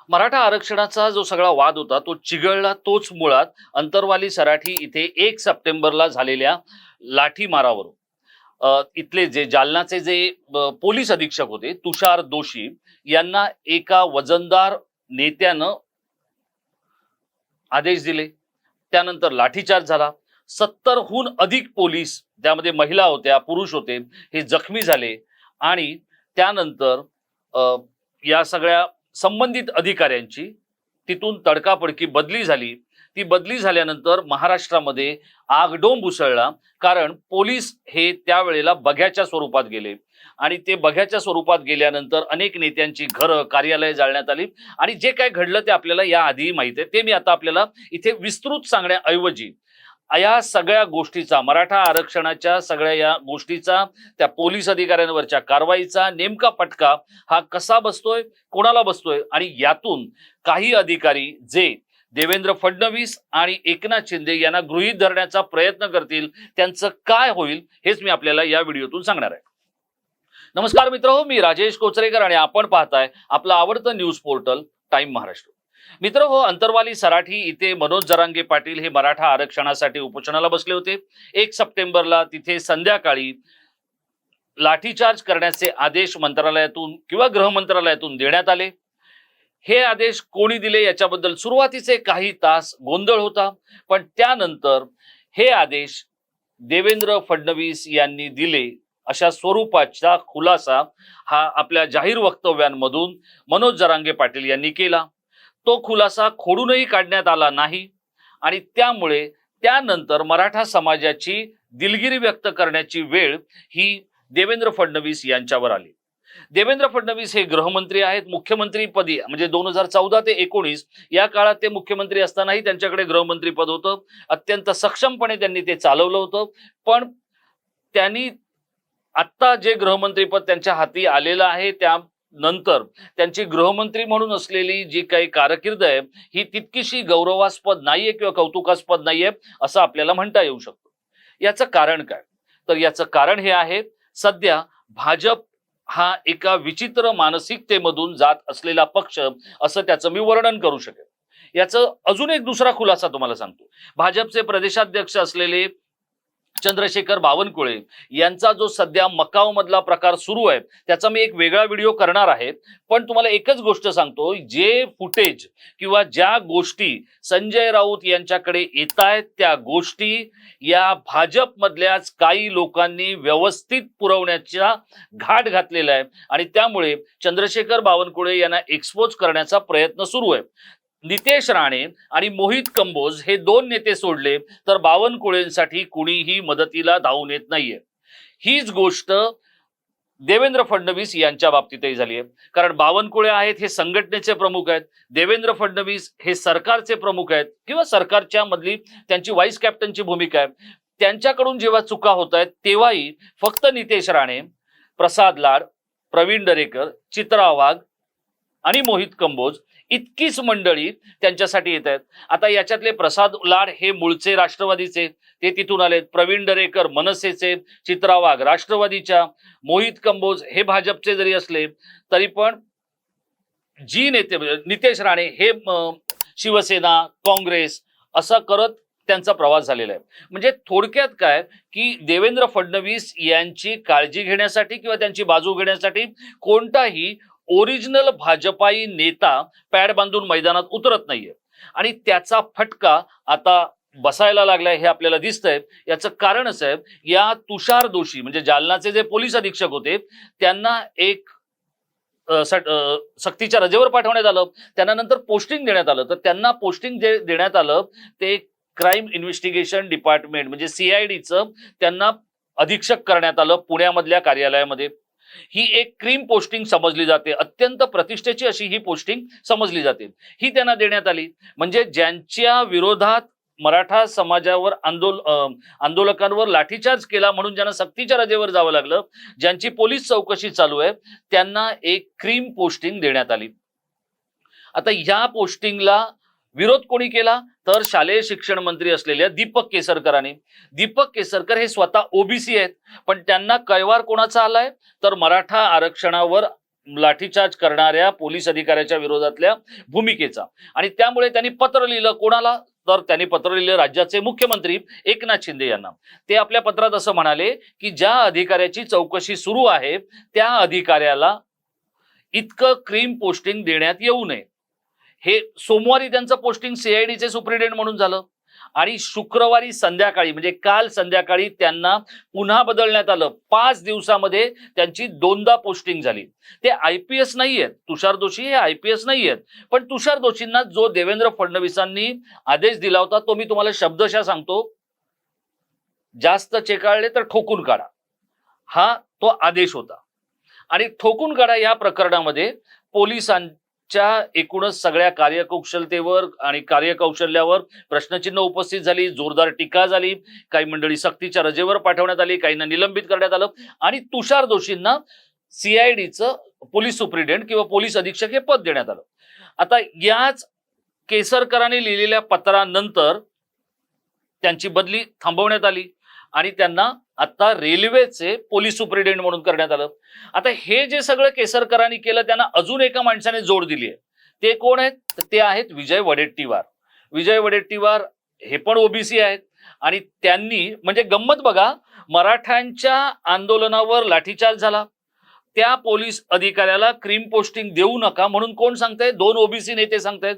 मराठा आरक्षणाचा जो सगळा वाद होता तो चिघळला तोच मुळात अंतरवाली सराठी इथे 1 सप्टेंबरला झालेल्या लाठीमारावरून। इथले जे जालनाचे जे पोलीस अधीक्षक होते तुषार दोशी यांना एका वजनदार नेत्यानं आदेश दिले, त्यानंतर लाठीचार्ज झाला। 70हून अधिक पोलीस, त्यामध्ये महिला होत्या, पुरुष होते, हे जखमी झाले आणि त्यानंतर या सगळ्या संबंधित अधिकाऱ्यांची तिथून तडकाफडकी बदली झाली। ती बदली झाल्यानंतर महाराष्ट्रामध्ये आगडोंब उसळला, कारण पोलीस हे त्यावेळेला बघ्याच्या स्वरूपात गेले आणि ते बघ्याच्या स्वरूपात गेल्यानंतर अनेक नेत्यांची घरं, कार्यालय जाळण्यात आली आणि जे काय घडलं ते आपल्याला याआधी माहिती आहे। ते मी आता आपल्याला इथे विस्तृत सांगण्याऐवजी या सगळ्या गोष्टीचा, मराठा आरक्षणाच्या सगळ्या या गोष्टीचा, त्या पोलीस अधिकाऱ्यांवरच्या कारवाईचा नेमका फटका हा कसा बसतोय, कोणाला बसतोय आणि यातून काही अधिकारी जे देवेंद्र फडणवीस आणि एकनाथ शिंदे यांना गृहीत धरण्याचा प्रयत्न करतील त्यांचं काय होईल हेच मी आपल्याला या व्हिडिओतून सांगणार आहे। नमस्कार मित्रहो, मी राजेश कोचरेकर आणि आपण पाहताय आपलं आवडतं न्यूज पोर्टल टाइम महाराष्ट्र। मित्रहो, अंतरवाली सराठी इथे मनोज जरांगे पाटील हे मराठा आरक्षणासाठी उपोषणाला बसले होते। 1 सप्टेंबरला तिथे संध्याकाळी लाठीचार्ज करण्याचे आदेश मंत्रालयातून किंवा गृह मंत्रालयातून देण्यात आले। हे आदेश कोणी दिले याच्याबद्दल सुरुवातीचे काही तास गोंधळ होता, पण त्यानंतर हे आदेश देवेंद्र फडणवीस यांनी दिले अशा स्वरूपाचा खुलासा हा आपल्या जाहीर वक्तव्यांमधून मनोज जरांगे पाटील यांनी केला। तो खुलासा खोडूनही काढण्यात आला नाही आणि त्यामुळे त्यानंतर मराठा समाजाची दिलगिरी व्यक्त करण्याची वेळ ही देवेंद्र फडणवीस यांच्यावर आली। देवेंद्र फडणवीस हे गृहमंत्री आहेत, मुख्यमंत्री पदी म्हणजे 2014 ते 19 या काळात ते मुख्यमंत्री असतानाही त्यांच्याकडे गृहमंत्री पद होतं। अत्यंत सक्षमपणे त्यांनी ते चालवलं होतं, पण त्यांनी आत्ता जे गृहमंत्रीपद त्यांच्या हाती आलेलं आहे त्यानंतर त्यांची गृहमंत्री म्हणून असलेली जी काही कारकीर्द आहे ही तितकीशी गौरवास्पद नाहीये किंवा कौतुकास्पद नाहीये असं आपल्याला म्हणता येऊ शकतं। याचं कारण काय? तर याचं कारण हे आहे, सध्या भाजप हा एका विचित्र मानसिकतेमधून जात असलेला पक्ष असं त्याचं मी वर्णन करू शकेन। याचं अजून एक दुसरा खुलासा तुम्हाला सांगतो। भाजपचे प्रदेशाध्यक्ष असलेले चंद्रशेखर बावनकुळे यांचा जो सध्या मकाव मधला प्रकार सुरू आहे त्याचा मी एक वेगळा व्हिडिओ करणार आहे, पण तुम्हाला एकच गोष्ट सांगतो, जे फुटेज किंवा ज्या गोष्टी संजय राऊत यांच्याकडे येत आहेत त्या गोष्टी या भाजपमधल्याच काही लोकांनी व्यवस्थित पुरवण्याचा घाट घातलेला आहे आणि त्यामुळे चंद्रशेखर बावनकुळे यांना एक्सपोज करण्याचा प्रयत्न सुरू आहे। नितेश राणे आणि मोहित कंबोज हे 2 नेते सोडले तर बावनकुळेंसाठी कुणीही मदतीला धावून येत नाहीये। हीच गोष्ट देवेंद्र फडणवीस यांच्या बाबतीतही झाली आहे, कारण बावनकुळे आहेत हे संघटनेचे प्रमुख आहेत, देवेंद्र फडणवीस हे सरकारचे प्रमुख आहेत किंवा सरकारच्या मधली त्यांची व्हाईस कॅप्टनची भूमिका आहे। त्यांच्याकडून जेव्हा चुका होत आहेत तेव्हाही फक्त नितेश राणे, प्रसाद लाड, प्रवीण दरेकर, चित्रा वाघ आणि मोहित कंबोज इतकीच मंडळी त्यांच्यासाठी येत आहेत। आता याच्यातले प्रसाद लाड हे मूळचे राष्ट्रवादीचे, ते तिथून आलेत, प्रवीण दरेकर मनसेचे, चित्रा वाघ राष्ट्रवादीच्या, मोहित कंबोज हे भाजपचे जरी असले तरी पण जी नेते नितेश राणे हे शिवसेना, काँग्रेस असं करत त्यांचा प्रवास झालेला आहे। म्हणजे थोडक्यात काय की देवेंद्र फडणवीस यांची काळजी घेण्यासाठी किंवा त्यांची बाजू घेण्यासाठी कोणताही ओरिजिनल भाजपाई नेता पॅड बांधून मैदानात उतरत नाहीये आणि त्याचा फटका आता बसायला लागलाय हे आपल्याला दिसतंय। याचं कारण असं आहे, या तुषार दोशी म्हणजे जालनाचे जे पोलीस अधीक्षक होते त्यांना एक सक्तीच्या रजेवर पाठवण्यात आलं, त्यांना नंतर पोस्टिंग देण्यात आलं। तर त्यांना पोस्टिंग देण्यात आलं ते क्राईम इन्व्हेस्टिगेशन डिपार्टमेंट म्हणजे CIDचं त्यांना अधीक्षक करण्यात आलं पुण्यामधल्या कार्यालयामध्ये। ही एक क्रीम पोस्टिंग समजली जाते, अत्यंत प्रतिष्ठेची अशी ही पोस्टिंग समजली जाते, ही त्यांना देण्यात आली। म्हणजे ज्यांच्या विरोधात मराठा समाजावर आंदोलकांवर लाठीचार्ज केला म्हणून ज्यांना सक्तीच्या रजेवर जावं लागलं, ज्यांची पोलीस चौकशी चालू आहे, त्यांना एक क्रीम पोस्टिंग देण्यात आली। आता या पोस्टिंगला विरोध कोणी केला तर शालेय शिक्षण मंत्री असलेल्या दीपक केसरकरांनी। दीपक केसरकर हे स्वतः OBC आहेत, पण त्यांना कैवार कोणाचा आलाय तर मराठा आरक्षणावर लाठीचार्ज करणाऱ्या पोलीस अधिकाऱ्याच्या विरोधातल्या भूमिकेचा. आणि त्यामुळे त्यांनी पत्र लिहिलं. कोणाला? तर त्यांनी पत्र लिहिलं राज्याचे मुख्यमंत्री एकनाथ शिंदे यांना. ते आपल्या पत्रात असं म्हणाले की ज्या अधिकाऱ्याची चौकशी सुरू आहे त्या अधिकाऱ्याला इतकं क्रीम पोस्टिंग देण्यात येऊ नये. हे सोमवारी त्यांचं पोस्टिंग सीआयडीचे सुप्रिटेंडेंट म्हणून झालं आणि शुक्रवारी संध्याकाळी म्हणजे काल संध्याकाळी त्यांना पुन्हा बदलण्यात आलं. 5 दिवसामध्ये त्यांची 2दा पोस्टिंग झाली. ते IPS नाही आहेत, तुषार दोषी हे IPS नाही आहेत. पण तुषार दोषींना जो देवेंद्र फडणवीसांनी आदेश दिला होता तो मी तुम्हाला शब्दशः सांगतो, जास्त चेकाळले तर ठोकून काढा, हा तो आदेश होता. आणि ठोकून काढा या प्रकरणामध्ये पोलिसांच्या एकूणच सगळ्या कार्यकुशलतेवर आणि कार्यकौशल्यावर प्रश्नचिन्ह उपस्थित झाली, जोरदार टीका झाली. काही मंडळी सक्तीच्या रजेवर पाठवण्यात आली, काहींना निलंबित करण्यात आलं आणि तुषार दोषींना सीआयडीचं पोलीस सुप्रिटेंडेंट किंवा पोलीस अधीक्षक हे पद देण्यात आलं. आता याच केसरकरांनी लिहिलेल्या पत्रानंतर त्यांची बदली थांबवण्यात आली आणि त्यांना आता रेल्वेचे पोलीस सुप्रिटेंडेंट म्हणून करण्यात आलं. आता हे जे सगळं केसरकरांनी केलं त्यांना अजून एका माणसाने जोड दिली आहे. ते कोण आहेत? ते आहेत विजय वडेट्टीवार. विजय वडेट्टीवार हे पण ओबीसी आहेत आणि त्यांनी म्हणजे गंमत बघा, मराठ्यांच्या आंदोलनावर लाठीचार्ज झाला, त्या पोलीस अधिकाऱ्याला क्रीम पोस्टिंग देऊ नका म्हणून कोण सांगतायत? 2 ओबीसी नेते सांगतायत.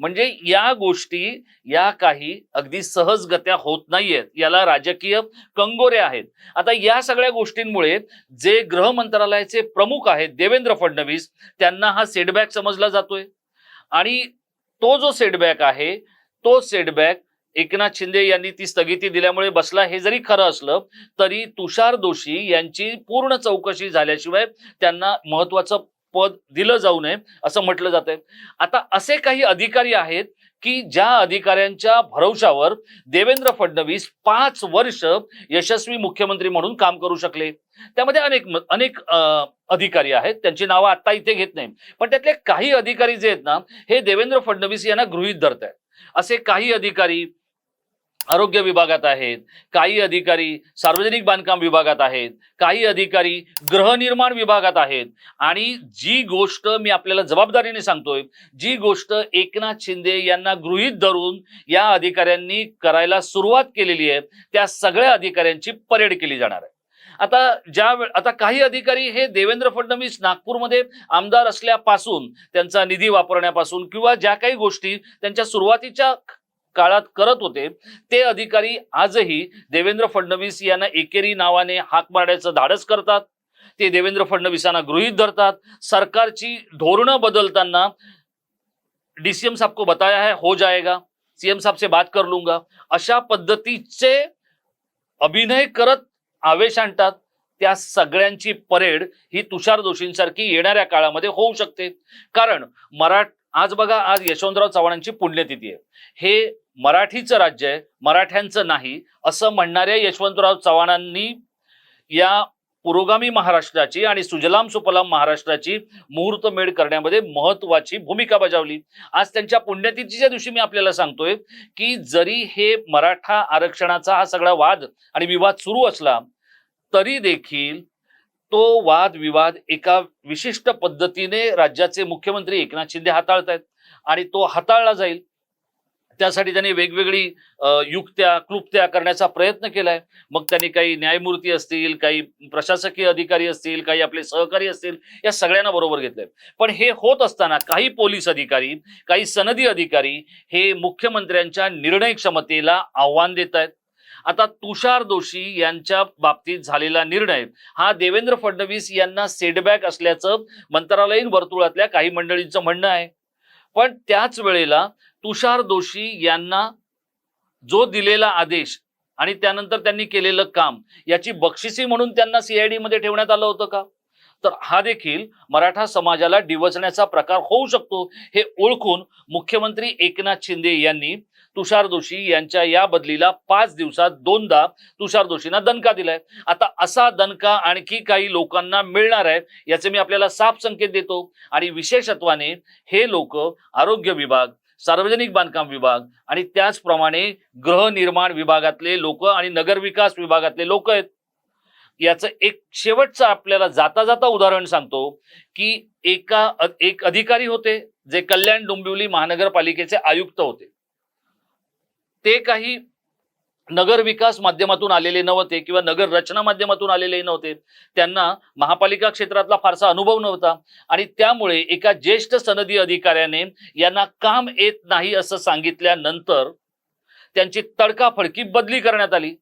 म्हणजे या गोष्टी या काही अगदी सहजगत्या होत नाहीयेत, याला राजकीय कंगोरे आहेत. आता या सगळ्या गोष्टींमुळे जे गृह मंत्रालयाचे प्रमुख आहेत देवेंद्र फडणवीस त्यांना हा सेटबॅक समजला जातोय आणि तो जो सेटबॅक आहे तो सेटबॅक एकनाथ शिंदे यांनी ती स्थगिती दिल्यामुळे बसला. हे जरी खरं असलं तरी तुषार दोषी यांची पूर्ण चौकशी झाल्याशिवाय त्यांना महत्वाचं पद दिलं जाऊ नये असं म्हटलं जातंय. आता असे काही अधिकारी आहेत की ज्या अधिकाऱ्यांच्या भरवशावर देवेंद्र फडणवीस 5 वर्ष यशस्वी मुख्यमंत्री म्हणून काम करू शकले. त्यामध्ये अनेक अधिकारी आहेत, त्यांची नावं आता इथे घेत नाही, पण त्यातले काही अधिकारी जे आहेत ना हे देवेंद्र फडणवीस यांना गृहीत धरत आहेत. असे काही अधिकारी आरोग्य विभागात आहेत, काही अधिकारी सार्वजनिक बांधकाम विभागात आहेत, काही अधिकारी गृहनिर्माण विभागात आहेत. आणि जी गोष्ट मी आपल्याला जबाबदारीने सांगतोय, जी गोष्ट एकनाथ शिंदे यांना गृहीत धरून या अधिकाऱ्यांनी करायला सुरुवात केलेली आहे, त्या सगळ्या अधिकाऱ्यांची परेड केली जाणार आहे. आता काही अधिकारी हे देवेंद्र फडणवीस नागपूरमध्ये आमदार असल्यापासून त्यांचा निधी वापरण्यापासून किंवा ज्या काही गोष्टी त्यांच्या सुरुवातीच्या काळात करत होते ते अधिकारी आजही देवेंद्र फडणवीस यांना एकेरी नावाने हाक मारण्याचं धाडस करतात. ते देवेंद्र फडणवीसांना गृहीत धरतात. सरकारची धोरणं बदलताना डीसीएम साहब को बताया है हो जाएगा, सीएम साहब से बात कर लूंगा, अशा पद्धतीचे अभिनय करत आवेश आणतात. त्या सगळ्यांची परेड ही तुषार दोषींसारखी येणाऱ्या काळामध्ये होऊ शकते. कारण आज बघा, आज यशवंतराव चव्हाणांची पुण्यतिथी आहे. हे मराठीचं राज्य आहे, मराठ्यांचं नाही असं म्हणणाऱ्या यशवंतराव चव्हाणांनी या पुरोगामी महाराष्ट्राची आणि सुजलाम सुफलाम महाराष्ट्राची मुहूर्तमेढ करण्यामध्ये महत्वाची भूमिका बजावली. आज त्यांच्या पुण्यतिथीच्या दिवशी मी आपल्याला सांगतोय की जरी हे मराठा आरक्षणाचा हा सगळा वाद आणि विवाद सुरू असला तरी देखील तो वाद विवाद एका विशिष्ट पद्धतीने राज्याचे मुख्यमंत्री एकनाथ शिंदे हाताळतायत आणि तो हाताळला जाईल. त्यासाठी त्यांनी वेगवेगळी युक्त्या क्लुप्त्या करण्याचा प्रयत्न केलाय. मग त्यांनी काही न्यायमूर्ती असतील, काही प्रशासकीय अधिकारी असतील, काही आपले सहकारी असतील, या सगळ्यांना बरोबर घेतलंय. पण हे होत असताना काही पोलीस अधिकारी, काही सनदी अधिकारी हे मुख्यमंत्र्यांच्या निर्णय क्षमतेला आव्हान देत आहेत. आता तुषार दोषी यांच्या बाबतीत झालेला निर्णय हा देवेंद्र फडणवीस यांना सेटबॅक असल्याचं मंत्रालयीन वर्तुळातल्या काही मंडळींचं म्हणणं आहे. पण त्याच वेळेला तुषार दोषी यांना जो दिलेला आदेश आणि त्यानंतर त्यांनी केलेलं काम याची बक्षिसी म्हणून त्यांना सीआयडी मध्ये ठेवण्यात आलं होतं का? तर हा देखील मराठा समाजाला डिवचण्याचा प्रकार होऊ शकतो. हे ओळखून मुख्यमंत्री एकनाथ शिंदे यांनी तुषार दोषी यांच्या या बदलीला 5 दिवसात 2दा तुषार दोषींना दणका दिलाय. आता असा दणका आणखी काही लोकांना मिळणार आहे याचे मी आपल्याला साफ संकेत देतो. आणि विशेषत्वाने हे लोक आरोग्य विभाग, सार्वजनिक बांधकाम विभाग आणि त्याचप्रमाणे गृहनिर्माण विभागातले लोक आणि नगरविकास विभागातले लोक आहेत. याचं एक शेवटचं आपल्याला जाता जाता उदाहरण सांगतो की एक अधिकारी होते जे कल्याण डोंबिवली महानगरपालिकेचे आयुक्त होते. ते काही नगर विकास माध्यमातून आलेले नव्हते किंवा नगर रचना माध्यमातून आलेले नव्हते. त्यांना महापालिका क्षेत्रातला फारसा अनुभव नव्हता आणि त्यामुळे एका ज्येष्ठ सनदी अधिकाऱ्याने यांना काम येत नाही असं सांगितल्यानंतर त्यांची तडकाफडकी बदली करण्यात आली.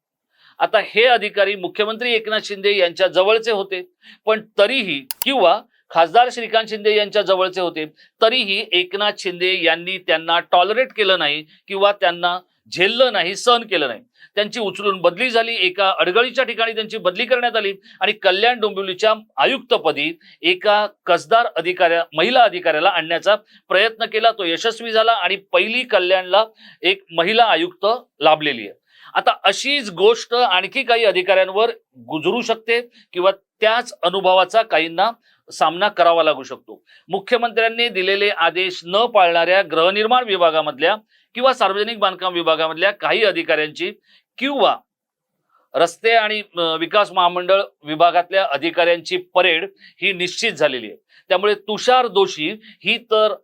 आता हे अधिकारी मुख्यमंत्री एकनाथ शिंदे यांच्या जवळचे होते, पण तरीही किंवा खासदार श्रीकांत शिंदे यांच्या जवळचे होते, तरीही एकनाथ शिंदे यांनी त्यांना टॉलरेट केलं नाही किंवा त्यांना झेललं नाही, सहन केलं नाही. त्यांची उचलून बदली झाली, एका अडगळीच्या ठिकाणी त्यांची बदली करण्यात आली आणि कल्याण डोंबिवलीच्या आयुक्तपदी एका कसदार महिला अधिकाऱ्याला आणण्याचा प्रयत्न केला. तो यशस्वी झाला आणि पहिली कल्याणला एक महिला आयुक्त लाभलेली आहे. आता अशीच गोष्ट आणखी काही अधिकाऱ्यांवर गुजरू शकते किंवा त्याच अनुभवाचा काहींना सामना करावा लागू शकतो. मुख्यमंत्र्यांनी दिलेले आदेश न पाळणाऱ्या गृहनिर्माण विभागामधल्या किंवा सार्वजनिक बांधकाम विभागामधल्या काही अधिकाऱ्यांची किंवा रस्ते आणि विकास महामंडळ विभागातल्या अधिकाऱ्यांची परेड ही निश्चित झालेली आहे. त्यामुळे तुषार दोषी ही तर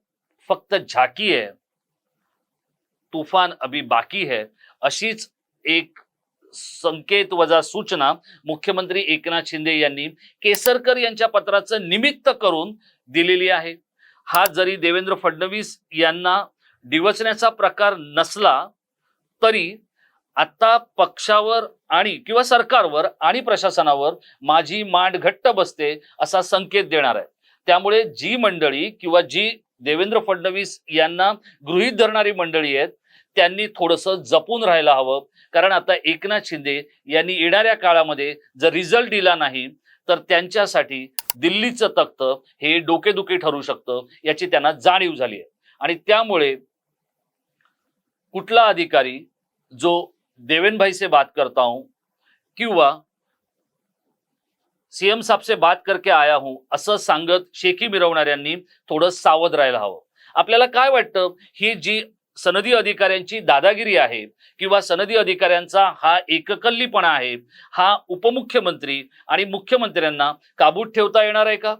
फक्त झाकी आहे, तुफान अभी बाकी है, अशीच एक संकेत वजा सूचना मुख्यमंत्री एकनाथ शिंदे यांनी केसरकर यांच्या पत्राचं निमित्त करून दिलेली आहे. हा जरी देवेंद्र फडणवीस यांना डिवचण्याचा प्रकार नसला तरी आता पक्षावर आणि किंवा सरकारवर आणि प्रशासनावर माझी मांड घट्ट बसते असा संकेत देणार आहे. त्यामुळे जी मंडळी किंवा जी देवेंद्र फडणवीस यांना गृहीत धरणारी मंडळी आहेत त्यांनी थोडंसं जपून राहायला हवं. कारण आता एकनाथ शिंदे यांनी येणाऱ्या काळामध्ये जर रिझल्ट दिला नाही तर त्यांच्यासाठी दिल्लीचं तख्त हे डोकेदुखी ठरू शकतं याची त्यांना जाणीव झाली आहे. आणि त्यामुळे कुठला अधिकारी जो देवेन भाई से बात करता हूं किंवा सीएम साहब से बात करके आया हूं असं सांगत शेकी मिरवणाऱ्यांनी थोडं सावध राहायला हवं. आपल्याला काय वाटतं, ही जी सनदी अधिकाऱ्यांची दादागिरी आहे किंवा सनदी अधिकाऱ्यांचा हा एककल्लीपणा आहे, हा उपमुख्यमंत्री आणि मुख्यमंत्र्यांना काबूत ठेवता येणार आहे का?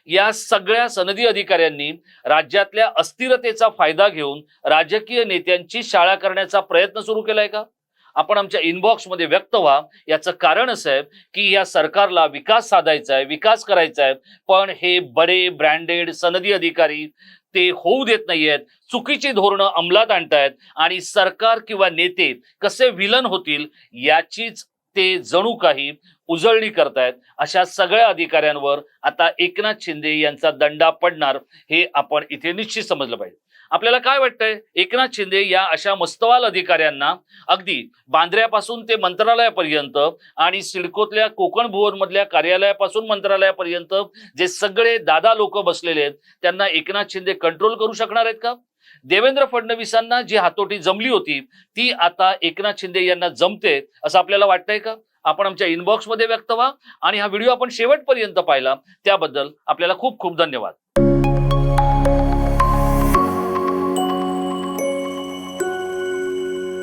या सगळ्या सनदी अधिकाऱ्यांनी राज्यातल्या अस्थिरतेचा फायदा घेऊन राजकीय नेत्यांची शाळा करण्याचा प्रयत्न सुरू केलाय का? आपण आमच्या इनबॉक्समध्ये व्यक्त व्हा. याचं कारण असं आहे की या सरकारला विकास साधायचा आहे, विकास करायचा आहे, पण हे बडे ब्रँडेड सनदी अधिकारी ते होऊ देत नाहीयेत, चुकीची धोरणं अंमलात आणतायत आणि सरकार किंवा नेते कसे विलन होतील याचीच ते जणू काही उजळणी करतायत. अशा सगळ्या अधिकाऱ्यांवर आता एकनाथ शिंदे यांचा दंडा पडणार हे आपण इथे निश्चित समजलं पाहिजे. आपल्याला काय वाटतंय, एकनाथ शिंदे या अशा मस्तवाल अधिकाऱ्यांना अगदी बांद्र्यापासून ते मंत्रालयापर्यंत आणि सिडकोतल्या कोकण भुवन मधल्या कार्यालयापासून मंत्रालयापर्यंत जे सगळे दादा लोक बसलेले आहेत त्यांना एकनाथ शिंदे कंट्रोल करू शकणार आहेत का? देवेंद्र फडणवीसांना जी हातोटी जमली होती ती आता एकनाथ शिंदे यांना जमते असं आपल्याला वाटतंय का? आपण आमच्या इनबॉक्समध्ये व्यक्त व्हा आणि हा व्हिडिओ आपण शेवटपर्यंत पाहिला त्याबद्दल आपल्याला खूप खूप धन्यवाद.